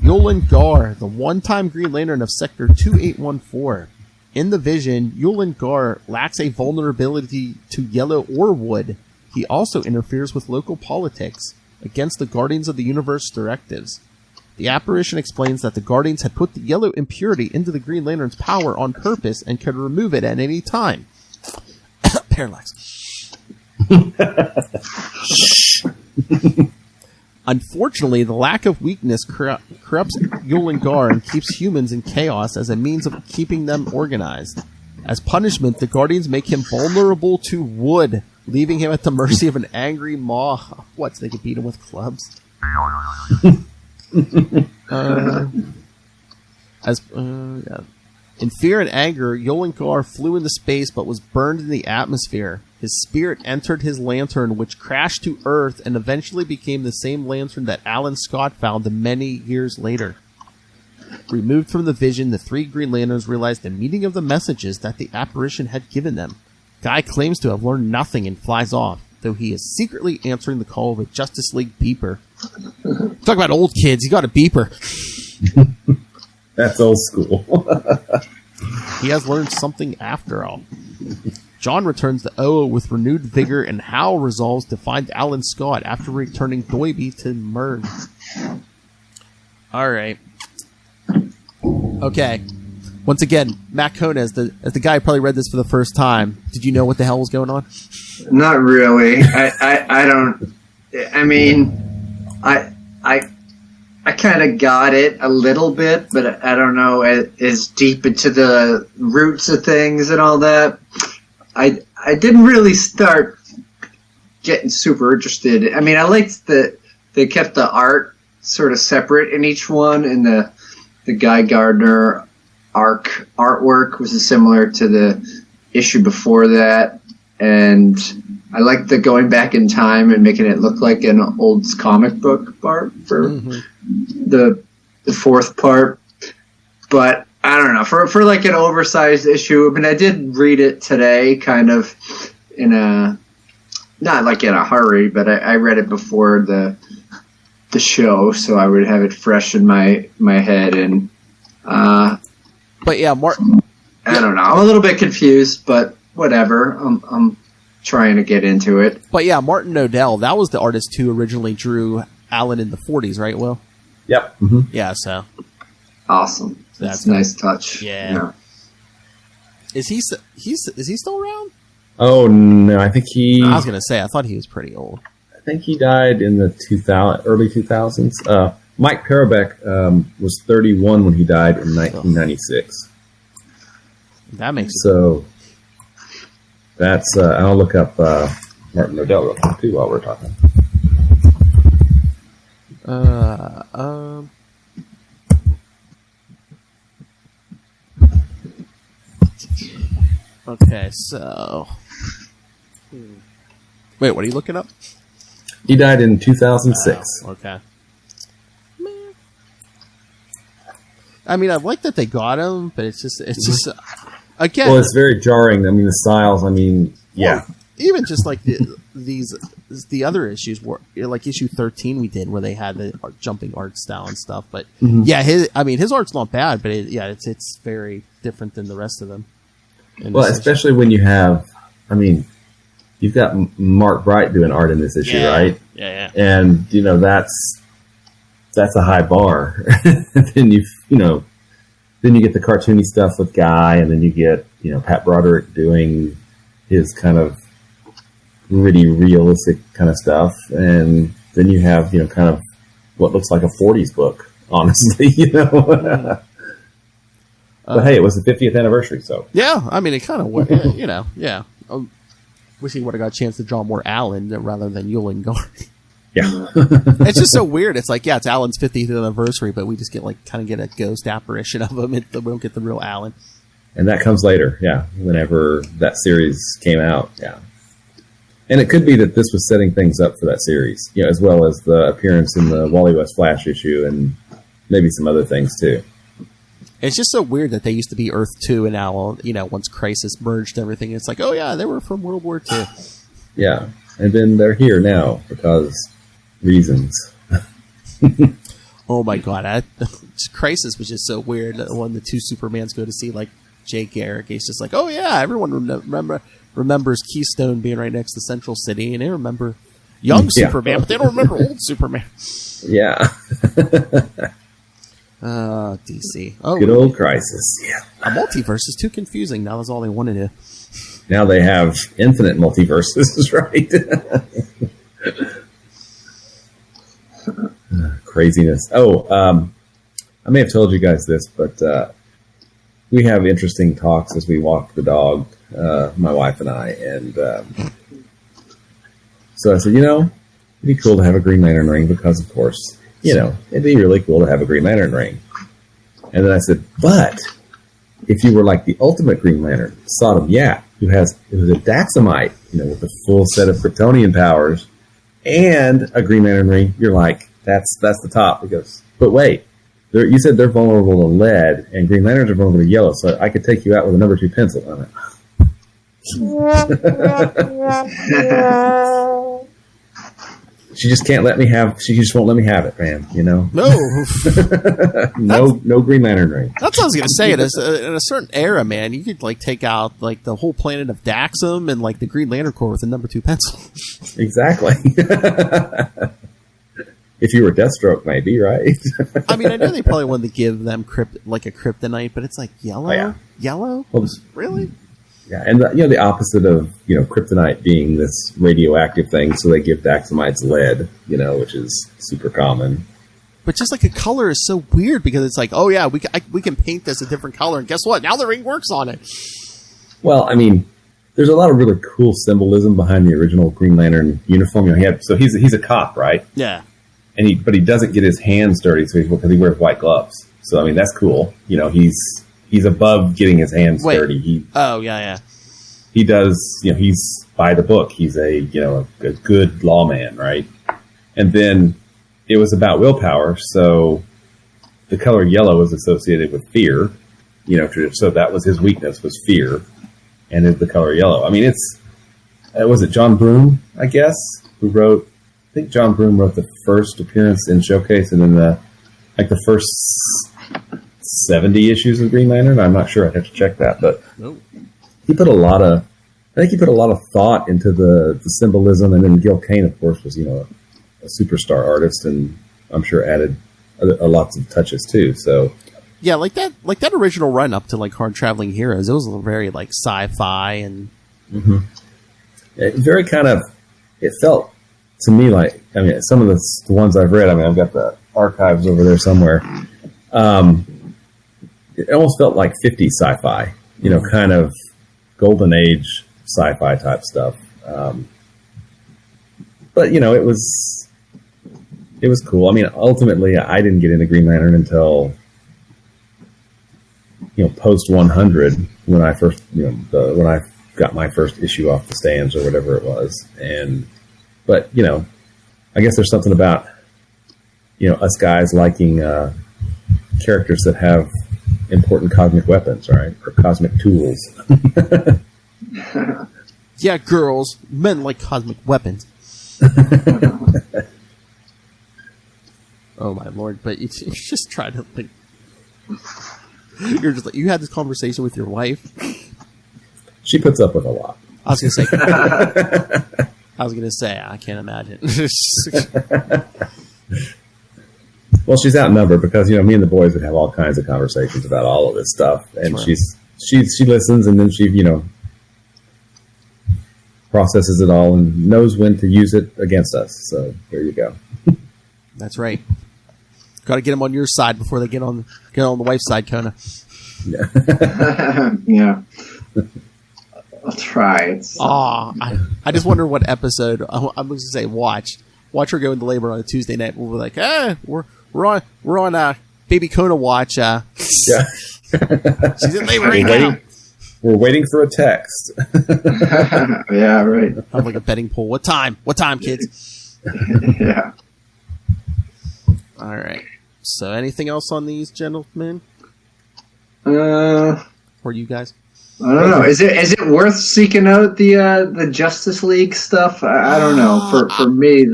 Yulin Gar, the one-time Green Lantern of Sector 2814. In the vision, Yulin Gar lacks a vulnerability to yellow or wood. He also interferes with local politics against the Guardians of the Universe directives. The apparition explains that the Guardians had put the yellow impurity into the Green Lantern's power on purpose and could remove it at any time. Parallax. Unfortunately, the lack of weakness corrupts Yulin Gar and keeps humans in chaos as a means of keeping them organized. As punishment, the Guardians make him vulnerable to wood, leaving him at the mercy of an angry maw. What, so they could beat him with clubs? In fear and anger, Yulin Gar flew into space but was burned in the atmosphere. His spirit entered his lantern, which crashed to Earth and eventually became the same lantern that Alan Scott found many years later. Removed from the vision, the three Green Lanterns realized the meaning of the messages that the apparition had given them. Guy claims to have learned nothing and flies off, though he is secretly answering the call of a Justice League beeper. Talk about old kids, he got a beeper. That's old school. He has learned something after all. John returns to Oa with renewed vigor, and Hal resolves to find Alan Scott after returning Doiby to Mern. Alright. Okay. Once again, Matt Cohn, as the guy who probably read this for the first time, did you know what the hell was going on? Not really. I don't. I mean, I kind of got it a little bit, but I don't know as deep into the roots of things and all that. I didn't really start getting super interested. I mean, I liked that they kept the art sort of separate in each one, and the Guy Gardner artwork was similar to the issue before that, and I liked the going back in time and making it look like an old comic book part for the fourth part. But I don't know, for like an oversized issue. I mean, I did read it today, kind of in a not like in a hurry, but I read it before the show, so I would have it fresh in my head. And but yeah, Martin. I don't know. I'm a little bit confused, but whatever. I'm trying to get into it. But yeah, Martin Odell, that was the artist who originally drew Alan in the 40s, right, Will? Yep. Mm-hmm. Yeah, so. Awesome. That's a nice touch. Yeah. Is he still around? Oh, no, I think I was going to say, I thought he was pretty old. I think he died in the early 2000s. Mike Perich was 31 when he died in 1996. That makes sense. So that's I'll look up Martin Odell real quick too while we're talking. Okay, so wait, what are you looking up? He died in 2006. Oh, okay. I mean, I like that they got him, but it's just again. Well, it's very jarring. I mean, the styles. I mean, yeah. even just like the other issues were like issue 13 we did where they had the jumping art style and stuff. But yeah, his art's not bad, but it's very different than the rest of them. Well, especially when you have, I mean, you've got Mark Bright doing art in this issue, right? Yeah. And that's a high bar. Then then you get the cartoony stuff with Guy, and then you get Pat Broderick doing his kind of gritty, realistic kind of stuff, and then you have kind of what looks like a 40s book, honestly. But hey, it was the 50th anniversary, so yeah. I mean, it kind of went, yeah. I wish he would have got a chance to draw more Alan rather than Yule and Gar. Yeah. It's just so weird. It's like, it's Alan's 50th anniversary, but we just get a ghost apparition of him. We don't get the real Alan. And that comes later, whenever that series came out, And it could be that this was setting things up for that series, as well as the appearance in the Wally West Flash issue and maybe some other things too. It's just so weird that they used to be Earth 2 and now, once Crisis merged everything, it's like, oh yeah, they were from World War II. Yeah, and then they're here now because reasons. Oh my god, Crisis was just so weird when the two Supermans go to see, like, Jay Garrick. He's just like, oh yeah, everyone remembers Keystone being right next to Central City, and they remember young Superman, but they don't remember old Superman. Yeah. DC. Oh, good old Crisis. Yeah. A multiverse is too confusing. Now that's all they want to do. Now they have infinite multiverses, right? Craziness. Oh, I may have told you guys this, but we have interesting talks as we walk the dog, my wife and I. And so I said, it'd be cool to have a Green Lantern ring because, of course, it'd be really cool to have a Green Lantern ring. And then I said, but if you were like the ultimate Green Lantern, Sodom Yap, who was a Daxamite, with a full set of Kryptonian powers and a Green Lantern ring, you're like, that's the top. He goes, but wait, you said they're vulnerable to lead, and Green Lanterns are vulnerable to yellow, so I could take you out with a number 2 pencil. I'm like, she just can't let me have. She just won't let me have it, man. No, no Green Lantern ring. That's what I was gonna say. In a certain era, man, you could take out the whole planet of Daxam and the Green Lantern Corps with a number 2 pencil. Exactly. If you were Deathstroke, maybe, right? I mean, I know they probably wanted to give them a kryptonite, but it's like yellow. Oh, yeah. Yellow? Well, really? Yeah, and the opposite of kryptonite being this radioactive thing, so they give Daxamites lead, which is super common. But just a color is so weird because it's like, oh yeah, we can paint this a different color, and guess what? Now the ring works on it. Well, I mean, there's a lot of really cool symbolism behind the original Green Lantern uniform. He's a cop, right? Yeah. But he doesn't get his hands dirty, because he wears white gloves. So I mean, that's cool. He's above getting his hands dirty. He does. He's by the book. He's a good lawman, right? And then it was about willpower. So the color yellow is associated with fear. So that was his weakness, was fear, and is the color yellow. I mean, was it John Broome, I guess, who wrote? I think John Broome wrote the first appearance in Showcase, and then the first 70 issues of Green Lantern. I'm not sure. I'd have to check that, but he put a lot of thought into the symbolism. And then Gil Kane, of course, was a superstar artist, and I'm sure added lots of touches too. So yeah, like that original run up to Hard Traveling Heroes, it was very sci-fi and very kind of. It felt to me some of the ones I've read. I mean, I've got the archives over there somewhere. It almost felt like 50s sci-fi, kind of golden age sci-fi type stuff. But it was cool. I mean, ultimately, I didn't get into Green Lantern until post 100 when I first when I got my first issue off the stands or whatever it was. But I guess there's something about us guys liking characters that have important cosmic weapons, right? Or cosmic tools. Yeah, girls, men like cosmic weapons. Oh my lord! But you just try to like. You're just like, you had this conversation with your wife. She puts up with a lot. I was gonna say I can't imagine. Well, she's outnumbered because me and the boys would have all kinds of conversations about all of this stuff, and Sure. she listens, and then she processes it all and knows when to use it against us. So there you go. That's right. Got to get them on your side before they get on the wife's side, Kona. Yeah. I'll try. I just wonder what episode I'm going to say. Watch her go into labor on a Tuesday night. We'll be like, we're on baby Kona watch. Yeah. She's in labor right now. We're waiting for a text. Yeah, right. I'm like a betting pool. What time? What time, kids? Yeah. All right. So, anything else on these gentlemen I or you guys? don't know. Is it worth seeking out the Justice League stuff? I don't know. For me,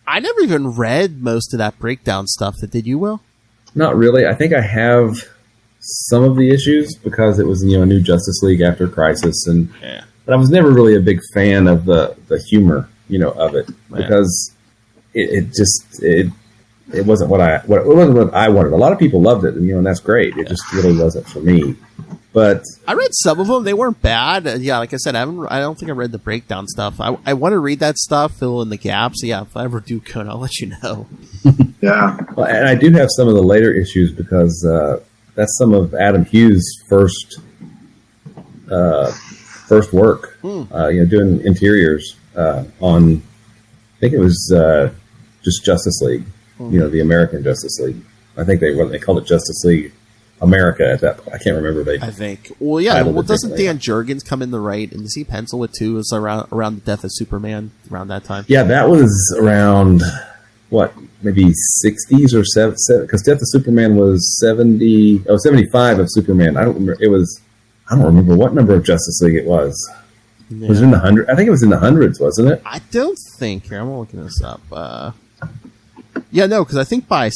I never even read most of that breakdown stuff. Did you, Will? Not really. I think I have some of the issues because it was a new Justice League after Crisis, but I was never really a big fan of the humor of it because it wasn't what I wanted. A lot of people loved it, and that's great. It just really wasn't for me. But I read some of them; they weren't bad. Yeah, like I said, I don't think I read the breakdown stuff. I want to read that stuff, fill in the gaps. Yeah, if I ever do, I'll let you know. yeah. Well, and I do have some of the later issues because that's some of Adam Hughes' first work. Doing interiors on. I think it was just Justice League. The American Justice League. I think they called it Justice League America at that point. I can't remember. I think. Well, yeah. Well, doesn't Dan Jurgens come in the right? And does he pencil it too? It's around the death of Superman around that time. Yeah, that was around maybe 60s or 70s, because Death of Superman was 75 of Superman. I don't remember. I don't remember what number of Justice League it was. Yeah. Was it in the 100? I think it was in the hundreds, wasn't it? I don't think. Here, I'm looking this up. Yeah, no, because I think by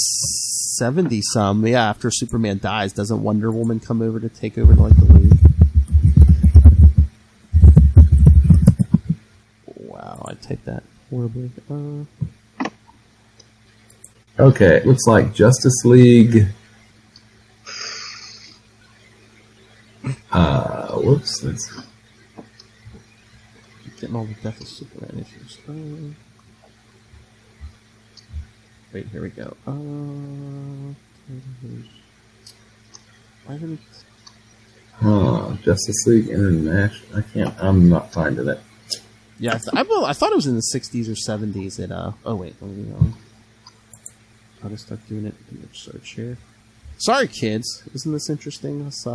70-some, after Superman dies, doesn't Wonder Woman come over to take over the League? Wow, I typed that horribly. Okay, it looks like Justice League. Whoops. Getting all the Death of Superman issues. Wait, here we go. Justice League International. I'm not finding it. Yeah, I thought it was in the 60s or 70s. Oh wait, let me know. I'll just start doing it. Search here. Sorry, kids. Isn't this interesting? Let's,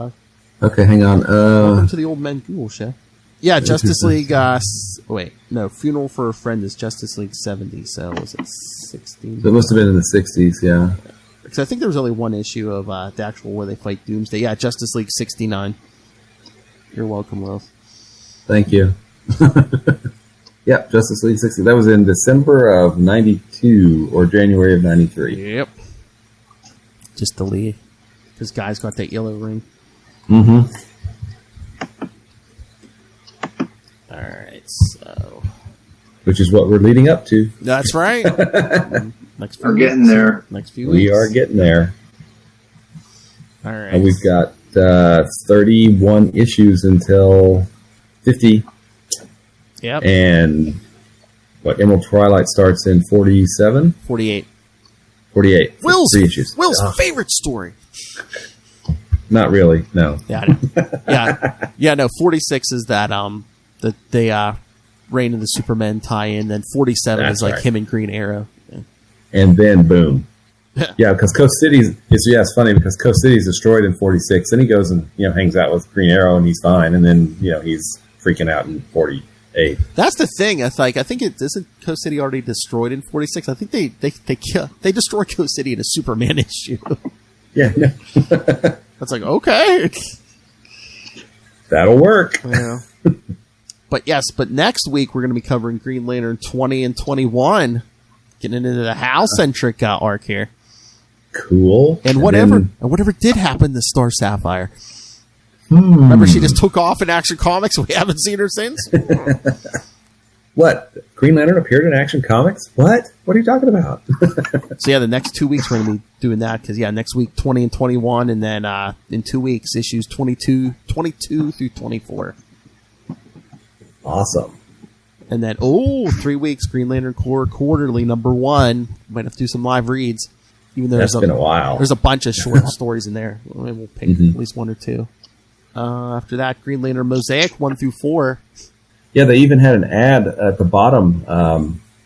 okay, hang on. welcome to the old men Google show. Yeah, Justice League. Funeral for a Friend is Justice League 70. So was it 60? It must have been in the 60s, yeah. Because I think there was only one issue of the actual where they fight Doomsday. Yeah, Justice League 69. You're welcome, Will. Thank you. Yep, Justice League 60. That was in December of 92 or January of 93. Yep. Just the League. Because Guy's got that yellow ring. Mm-hmm. Alright, so... Which is what we're leading up to. That's right. We're getting there. Next few weeks. We are getting there. Alright. And we've got 31 issues until 50. Yep. And Emerald Twilight starts in 47? 48. 48. Will's 3 issues. favorite story. Not really, no. Yeah, no, 46 is that the Reign of the Supermen tie-in, then 47 That's is like right. him and Green Arrow. Yeah. And then boom. Yeah, because Coast City's it's funny because Coast City's destroyed in 46. Then he goes and hangs out with Green Arrow and he's fine, and then he's freaking out in 48. That's the thing. I think it isn't Coast City already destroyed in 46. I think they destroy Coast City in a Superman issue. Yeah. That's like, okay. That'll work. Yeah. But next week we're going to be covering Green Lantern 20 and 21, getting into the Hal-centric arc here. Cool. And whatever did happen to Star Sapphire. Remember, she just took off in Action Comics. We haven't seen her since. What? Green Lantern appeared in Action Comics? What? What are you talking about? So yeah, the next 2 weeks we're going to be doing that because next week 20 and 21, and then in 2 weeks issues 22 through 24. Awesome. And then 3 weeks Green Lantern Corps Quarterly #1. Might have to do some live reads. Even though That's been a while. There's a bunch of short stories in there. We'll pick at least 1 or 2. After that, Green Lantern Mosaic 1 through 4. Yeah, they even had an ad at the bottom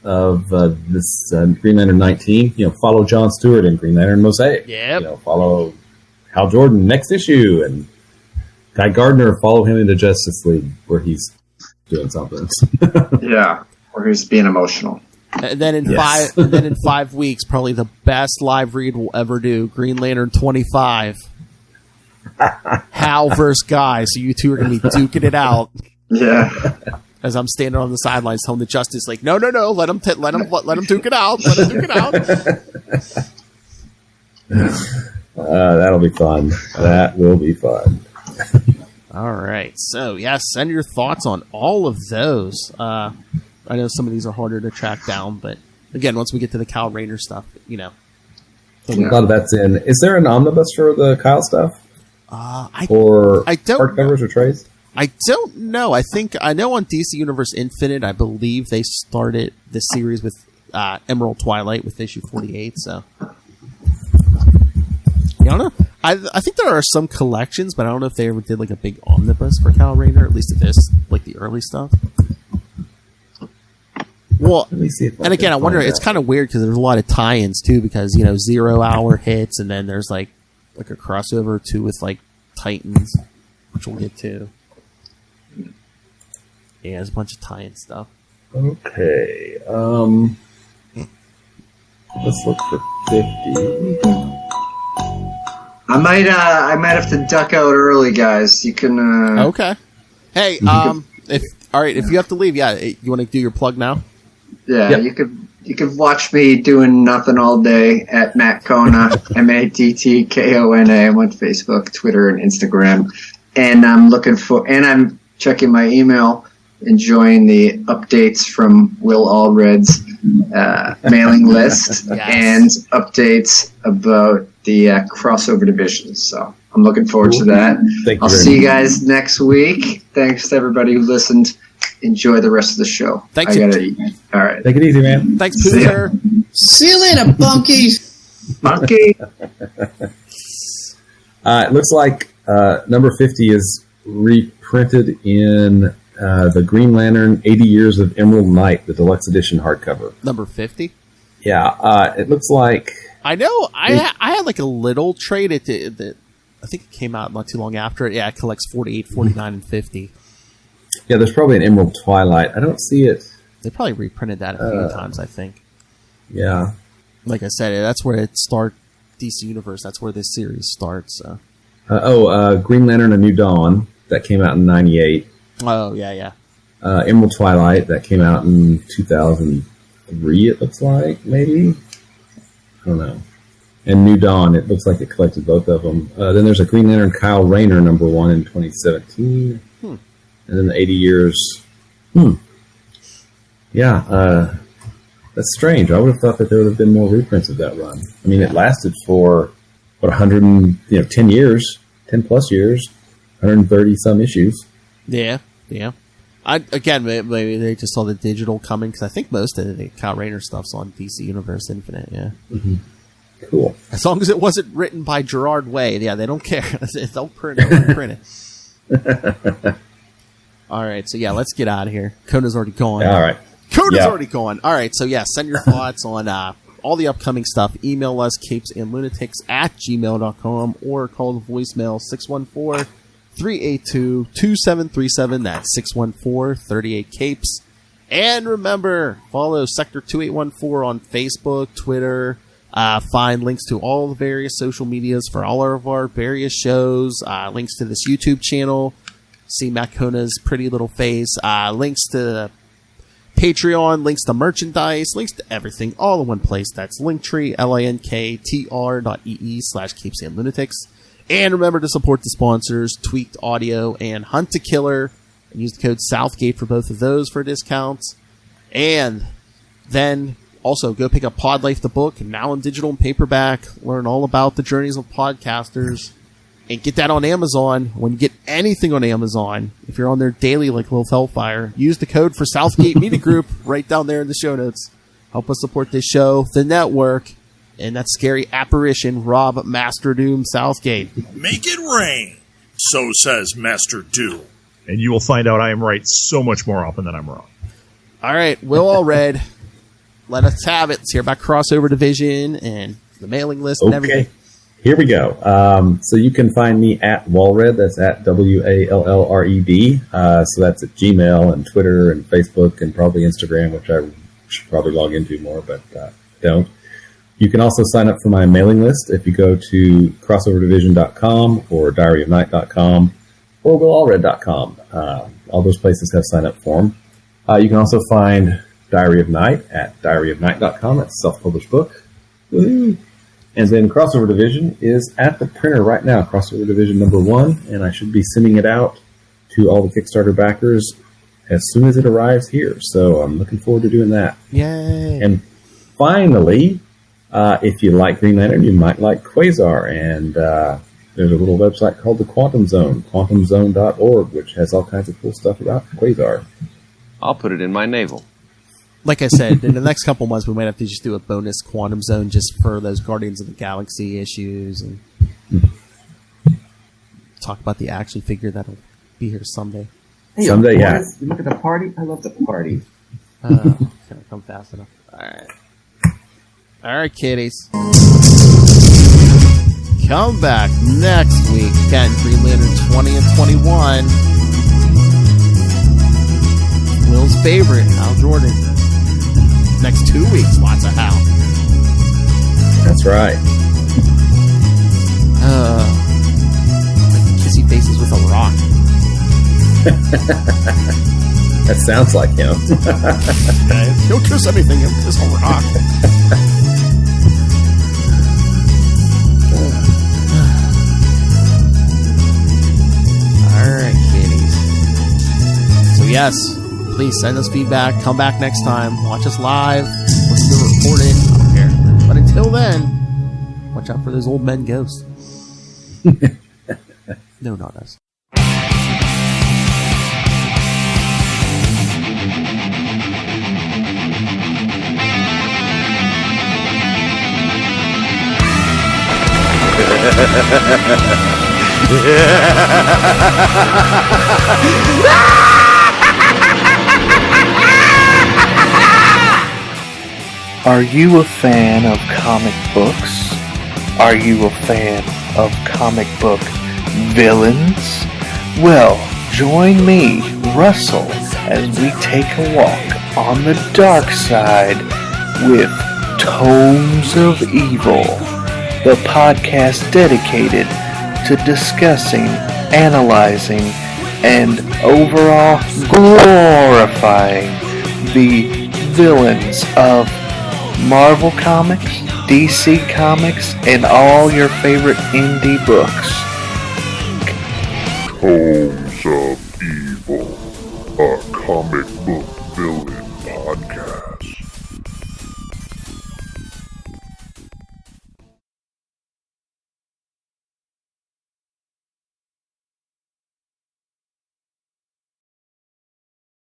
of this Green Lantern 19. Follow John Stewart in Green Lantern Mosaic. Yep. Follow Hal Jordan next issue, and Guy Gardner, follow him into Justice League where he's doing something. Yeah, or he's being emotional. And then in 5 weeks, probably the best live read we'll ever do. Green Lantern 25. Hal versus Guy. So you two are going to be duking it out. Yeah. As I'm standing on the sidelines telling the Justice League, no, let him duke it out. Let him duke it out. That'll be fun. That will be fun. All right. So, send your thoughts on all of those. I know some of these are harder to track down, but again, once we get to the Kyle Rayner stuff, A lot of that's in. Is there an omnibus for the Kyle stuff? I don't know. hardcovers or trades? I don't know. I know on DC Universe Infinite, I believe they started the series with Emerald Twilight with issue 48. So I don't know. I think there are some collections, but I don't know if they ever did like a big omnibus for Kyle Rayner, at least of this, like the early stuff. Well, Let me see if and again, I wonder. It's kind of weird because there's a lot of tie-ins too, because 0 Hour hits, and then there's like a crossover too with like Titans, which we'll get to. Yeah, there's a bunch of tie-in stuff. Okay. Let's look for 50. I might have to duck out early, guys. You can. Okay. Hey, if you have to leave, you want to do your plug now? Yeah, Yep. you could watch me doing nothing all day at Matt Kona, MattKona. I'm on Facebook, Twitter, and Instagram, and I'm checking my email, enjoying the updates from Will Allred's mailing list and updates about the crossover divisions. So I'm looking forward to that. I'll see you guys next week. Thanks to everybody who listened. Enjoy the rest of the show. Thanks. I gotta eat. All right. Take it easy, man. Thanks, Pooter. See you later, bunkies. Monkey. It looks like number 50 is reprinted in the Green Lantern 80 Years of Emerald Night, the deluxe edition hardcover. Number 50? Yeah, it looks like... I know. I had like a little trade. That I think it came out not too long after it. Yeah, it collects 48, 49, and 50. Yeah, there's probably an Emerald Twilight. I don't see it. They probably reprinted that a few times, I think. Yeah. Like I said, that's where it starts. DC Universe, that's where this series starts. So. Green Lantern A New Dawn, that came out in 98. Oh, yeah. Emerald Twilight, that came out in 2003, it looks like, maybe? I don't know. And New Dawn, it looks like it collected both of them. Then there's a Green Lantern Kyle Rayner #1 in 2017. And then the 80 years. Yeah, that's strange. I would have thought that there would have been more reprints of that run. I mean, it lasted for, 10 years, 10 plus years, 130 some issues. Yeah. Again, maybe they just saw the digital coming, because I think most of the Kyle Rayner stuff's on DC Universe Infinite, yeah. Mm-hmm. Cool. As long as it wasn't written by Gerard Way, yeah, they don't care. They'll print it. All right, so let's get out of here. Kona's already gone. All right. Kona's already gone. All right, so send your thoughts on all the upcoming stuff. Email us, capesandlunatics@gmail.com, or call the voicemail 614-382-2737. That's 614-38-CAPES. And remember, follow Sector 2814 on Facebook, Twitter. Find links to all the various social medias for all of our various shows. Links to this YouTube channel. see Matt Kona's pretty little face. Links to Patreon, links to merchandise, links to everything, all in one place. That's Linktree, linktr.ee/CapesandLunatics. And remember to support the sponsors, Tweaked Audio and Hunt to Killer, and use the code Southgate for both of those for discounts. And then also go pick up Pod Life the book, now in digital and paperback. Learn all about the journeys of podcasters. And get that on Amazon. When you get anything on Amazon, if you're on there daily like Wolf Hellfire, use the code for Southgate Media Group right down there in the show notes. Help us support this show, the network, and that scary apparition, Rob Master Doom Southgate. Make it rain, so says Master Doom. And you will find out I am right so much more often than I'm wrong. All right, Will Allred, let us have it. Let's hear about Crossover Division and the mailing list and everything. Here we go. So you can find me at Wallred. That's at WALLRED. So that's at Gmail and Twitter and Facebook and probably Instagram, which I should probably log into more, but don't. You can also sign up for my mailing list if you go to crossoverdivision.com or diaryofnight.com or willallred.com. All those places have sign up form. You can also find Diary of Night at diaryofnight.com. That's a self-published book. Woo-hoo. And then Crossover Division is at the printer right now, Crossover Division number 1, and I should be sending it out to all the Kickstarter backers as soon as it arrives here. So I'm looking forward to doing that. Yay! And finally, if you like Green Lantern, you might like Quasar. And there's a little website called the Quantum Zone, quantumzone.org, which has all kinds of cool stuff about Quasar. I'll put it in my navel. Like I said, in the next couple months, we might have to just do a bonus Quantum Zone just for those Guardians of the Galaxy issues and talk about the action figure that'll be here someday. Hey, someday, yeah. You look at the party. I love the party. Can I come fast enough? All right, kiddies. Come back next week. Got Green Lantern 20 and 21. Will's favorite, Hal Jordan. Next 2 weeks, lots of Hal. That's right. Like kissy faces with a rock. That sounds like him. He'll kiss anything, he'll kiss a rock. Alright, kiddies. So yes, please send us feedback. Come back next time. Watch us live. Listen to it recorded. I don't care. But until then, watch out for those old men ghosts. No, not us. Are you a fan of comic books? Are you a fan of comic book villains? Well, join me, Russell, as we take a walk on the dark side with Tomes of Evil, the podcast dedicated to discussing, analyzing, and overall glorifying the villains of Marvel Comics, DC Comics, and all your favorite indie books. Tomes of Evil, a comic book villain podcast.